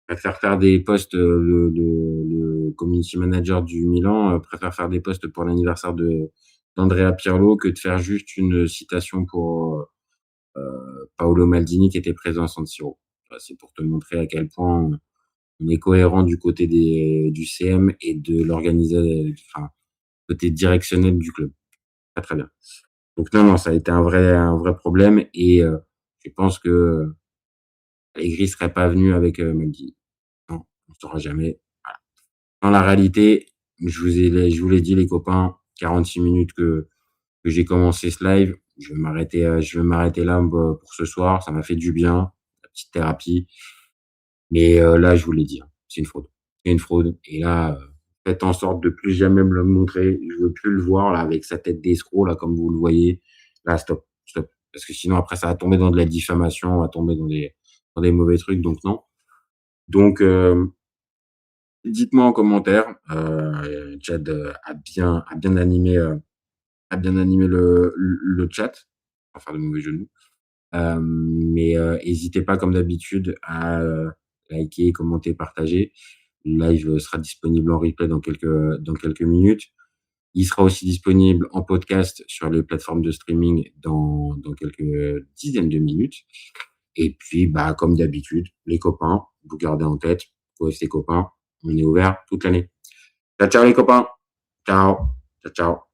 Préfère faire des postes, le community manager du Milan préfère faire des postes pour l'anniversaire d'Andrea Pirlo que de faire juste une citation pour Paolo Maldini qui était présent à San Siro. C'est pour te montrer à quel point on est cohérent du côté du CM et de l'organisation, enfin, côté directionnel du club. Très très bien. Donc non, ça a été un vrai problème et je pense que Allegri serait pas venu avec Maldini. Non, on saura jamais. Voilà. Dans la réalité, je vous l'ai dit les copains, 46 minutes que j'ai commencé ce live, je vais m'arrêter là pour ce soir, ça m'a fait du bien, la petite thérapie. Mais là, je vous l'ai dit, hein, c'est une fraude. C'est une fraude et là faites en sorte de plus jamais me le montrer, je veux plus le voir là avec sa tête d'escroc là comme vous le voyez. Là, stop. Parce que sinon après ça va tomber dans de la diffamation, on va tomber dans des mauvais trucs, donc non. Donc dites-moi en commentaire, Chad a bien animé le chat, sans faire de mauvais jeux de mots. Mais n'hésitez pas comme d'habitude à liker, commenter, partager. Le live sera disponible en replay dans quelques minutes. Il sera aussi disponible en podcast sur les plateformes de streaming dans quelques dizaines de minutes. Et puis, bah, comme d'habitude, les copains, vous gardez en tête, OFC copains, on est ouvert toute l'année. Ciao, ciao les copains. Ciao. Ciao, ciao.